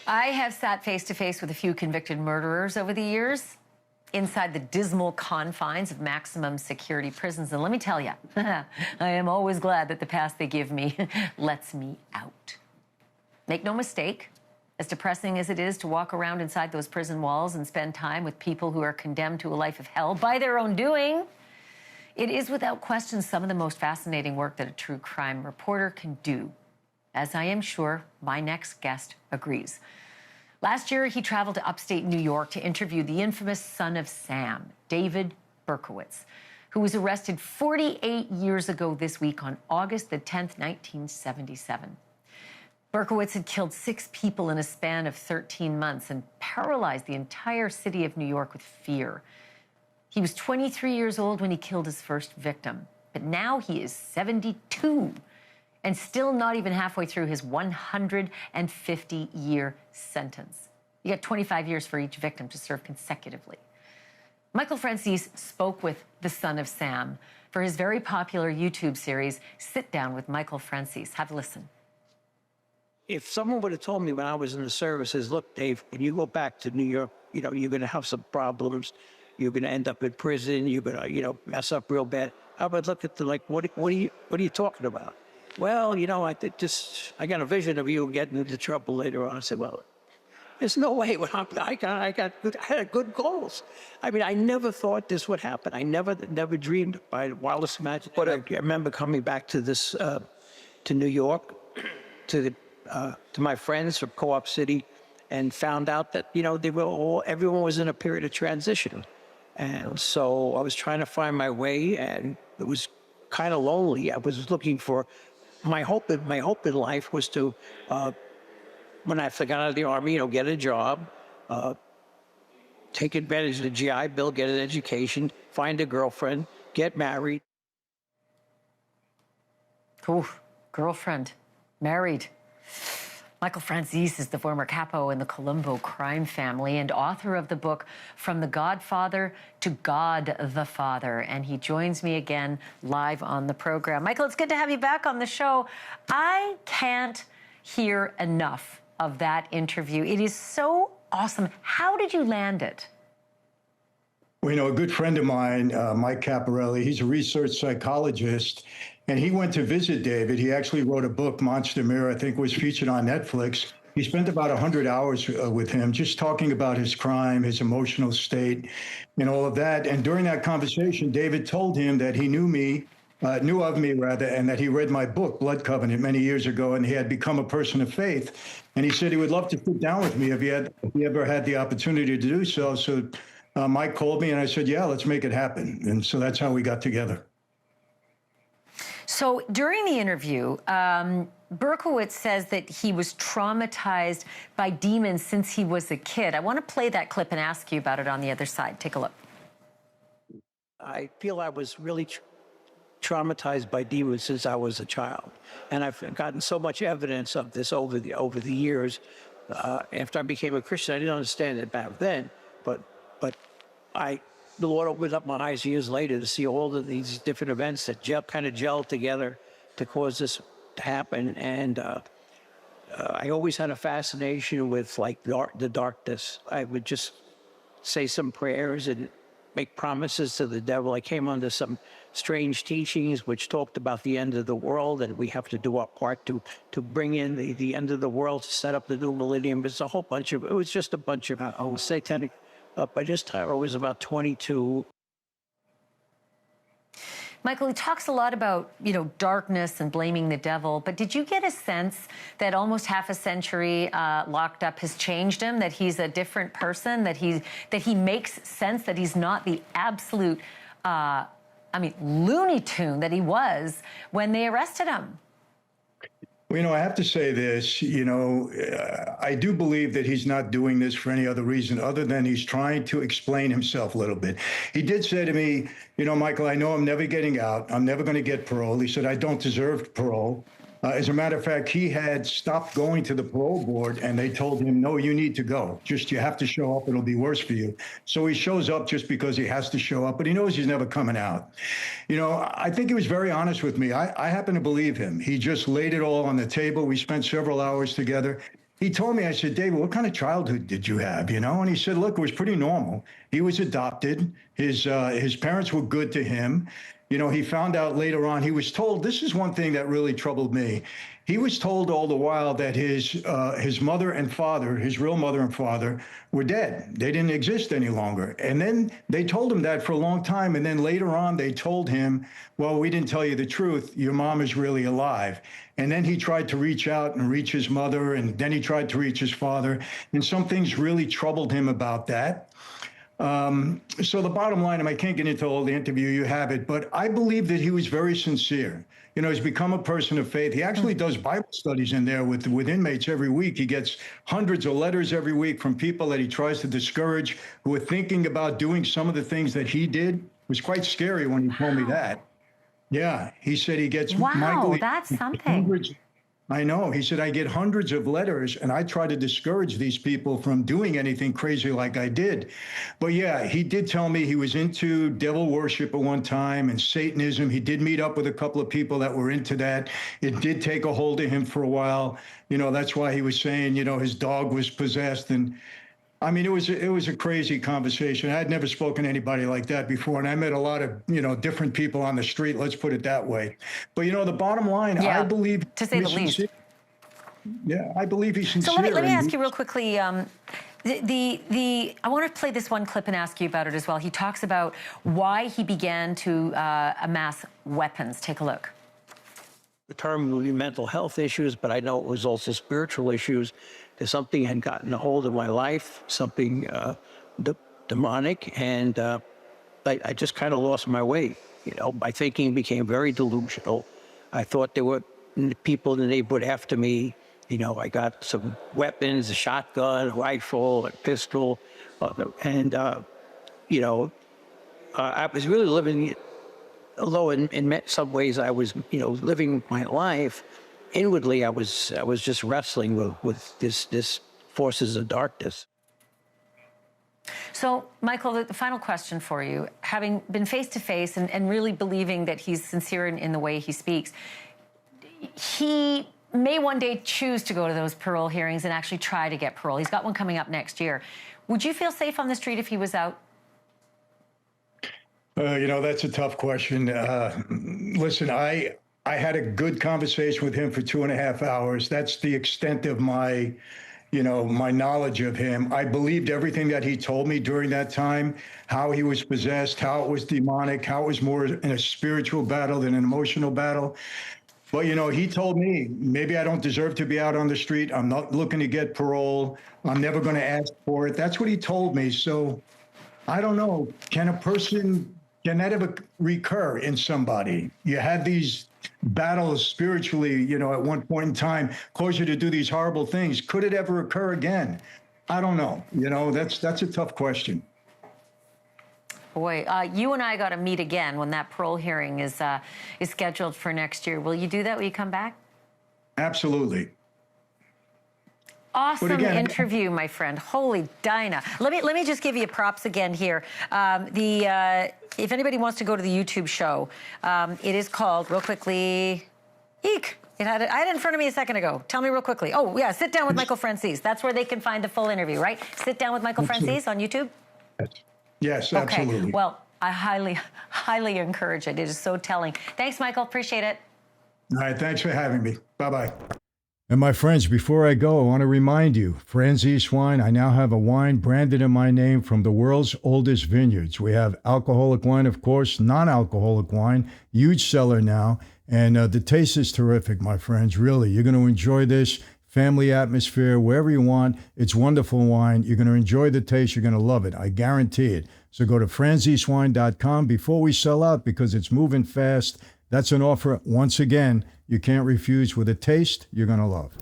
I have sat face to face with a few convicted murderers over the years inside the dismal confines of maximum security prisons. And let me tell you, I am always glad that the pass they give me lets me out. Make no mistake, as depressing as it is to walk around inside those prison walls and spend time with people who are condemned to a life of hell by their own doing, it is without question some of the most fascinating work that a true crime reporter can do, as I am sure my next guest agrees. Last year, he traveled to upstate New York to interview the infamous son of Sam, David Berkowitz, who was arrested 48 years ago this week on August the 10th, 1977. Berkowitz had killed 6 people in a span of 13 months and paralyzed the entire city of New York with fear. He was 23 years old when he killed his first victim, but now he is 72 and still not even halfway through his 150-year sentence. You get 25 years for each victim to serve consecutively. Michael Franzese spoke with the son of Sam for his very popular YouTube series, Sit Down with Michael Franzese. Have a listen. If someone would have told me when I was in the services, look, Dave, when you go back to New York, you're going to have some problems. You're going to end up in prison. You're going to, mess up real bad. I would look at them like, what are you talking about? Well, I got a vision of you getting into trouble later on. I said, well, there's no way. I had good goals. I mean, I never thought this would happen. I never dreamed by wildest imagination. But I remember coming back to this, to New York, to my friends from Co-op City, and found out that, everyone was in a period of transition. And so I was trying to find my way, and it was kind of lonely. I was looking for my hope in life was to, when I got out of the Army, get a job, take advantage of the GI Bill, get an education, find a girlfriend, get married. Ooh, girlfriend, married. Michael Franzese is the former capo in the Colombo crime family and author of the book From the Godfather to God the Father. And he joins me again live on the program. Michael, it's good to have you back on the show. I can't hear enough of that interview. It is so awesome. How did you land it? Well, a good friend of mine, Mike Caparelli, he's a research psychologist, and he went to visit David. He actually wrote a book, Monster Mirror, I think was featured on Netflix. He spent about 100 hours with him, just talking about his crime, his emotional state, and all of that. And during that conversation, David told him that he knew of me, and that he read my book, Blood Covenant, many years ago, and he had become a person of faith. And he said he would love to sit down with me if he ever had the opportunity to do so. So Mike called me and I said, yeah, let's make it happen. And so that's how we got together. So during the interview, Berkowitz says that he was traumatized by demons since he was a kid. I want to play that clip and ask you about it on the other side. Take a look. I feel I was really traumatized by demons since I was a child. And I've gotten so much evidence of this over the years. After I became a Christian, I didn't understand it back then, but the Lord opened up my eyes years later to see all of these different events that kind of gelled together to cause this to happen. And I always had a fascination with the darkness. I would just say some prayers and make promises to the devil. I came under some strange teachings which talked about the end of the world, and we have to do our part to bring in the end of the world, to set up the new millennium. It was just a bunch of satanic. By this time, I was about 22. Michael, he talks a lot about, darkness and blaming the devil, but did you get a sense that almost half a century locked up has changed him, that he's a different person, that he makes sense, that he's not the absolute, Looney Tune that he was when they arrested him? Well, I have to say this, I do believe that he's not doing this for any other reason other than he's trying to explain himself a little bit. He did say to me, Michael, I know I'm never getting out. I'm never going to get parole. He said, I don't deserve parole. As a matter of fact, he had stopped going to the parole board and they told him, no, you need to go. You have to show up. It'll be worse for you. So he shows up just because he has to show up, but he knows he's never coming out. I think he was very honest with me. I happen to believe him. He just laid it all on the table. We spent several hours together. he told me, I said, David, what kind of childhood did you have? You know? And he said, look, it was pretty normal. He was adopted. His parents were good to him. You know, he found out later on, he was told, this is one thing that really troubled me. He was told all the while that his mother and father, his real mother and father, were dead. They didn't exist any longer. And then they told him that for a long time. And then later on, they told him, well, we didn't tell you the truth. Your mom is really alive. And then he tried to reach out and reach his mother, and then he tried to reach his father. And some things really troubled him about that. So the bottom line, and I can't get into all the interview, you have it, but I believe that he was very sincere. You know, he's become a person of faith. He actually does Bible studies in there with inmates every week. He gets hundreds of letters every week from people that he tries to discourage who are thinking about doing some of the things that he did. It was quite scary when he told me that. Yeah, he said he gets Wow, that's something. I know. He said, I get hundreds of letters and I try to discourage these people from doing anything crazy like I did. But yeah, he did tell me he was into devil worship at one time and Satanism. He did meet up with a couple of people that were into that. It did take a hold of him for a while. You know, that's why he was saying, you know, his dog was possessed. And I mean, it was a crazy conversation. I had never spoken to anybody like that before. And I met a lot of, you know, different people on the street. Let's put it that way. But, you know, the bottom line, Yeah, I believe, to say the least. Yeah, I believe he's sincere. So let me ask you real quickly. I want to play this one clip and ask you about it as well. He talks about why he began to amass weapons. Take a look. The term would be mental health issues, but I know it was also spiritual issues. There's something had gotten a hold of my life, something demonic, and I just kind of lost my way. You know, my thinking became very delusional. I thought there were people in the neighborhood after me. You know, I got some weapons, a shotgun, a rifle, a pistol, and you know, I was really living. Although in some ways I was, you know, living my life, inwardly I was just wrestling with this forces of darkness. So, Michael, the final question for you, having been face to face and really believing that he's sincere in the way he speaks, he may one day choose to go to those parole hearings and actually try to get parole. He's got one coming up next year. Would you feel safe on the street if he was out? You know, that's a tough question. Listen, I had a good conversation with him for 2.5 hours. That's the extent of my, you know, my knowledge of him. I believed everything that he told me during that time, how he was possessed, how it was demonic, how it was more in a spiritual battle than an emotional battle. But, you know, he told me, maybe I don't deserve to be out on the street. I'm not looking to get parole. I'm never going to ask for it. That's what he told me. So I don't know. Can that ever recur in somebody? You had these battles spiritually, you know, at one point in time, cause you to do these horrible things. Could it ever occur again? I don't know. You know, that's a tough question. Boy, you and I got to meet again when that parole hearing is scheduled for next year. Will you do that? Will you come back? Absolutely. Awesome interview, my friend. Holy Dinah. Let me just give you props again here. If anybody wants to go to the YouTube show, it is called, real quickly, Eek. I had it in front of me a second ago. Tell me real quickly. Oh, yeah, Sit Down with Michael Franzese. That's where they can find the full interview, right? Sit Down with Michael Franzese on YouTube? Yes, absolutely. Okay. Well, I highly, highly encourage it. It is so telling. Thanks, Michael. Appreciate it. All right, thanks for having me. Bye-bye. And my friends, before I go, I want to remind you, Franzese Wine, I now have a wine branded in my name from the world's oldest vineyards. We have alcoholic wine, of course, non-alcoholic wine, huge seller now. And the taste is terrific, my friends. Really, you're going to enjoy this family atmosphere, wherever you want. It's wonderful wine. You're going to enjoy the taste. You're going to love it. I guarantee it. So go to franzesewine.com before we sell out because it's moving fast. That's an offer, once again, you can't refuse with a taste you're going to love.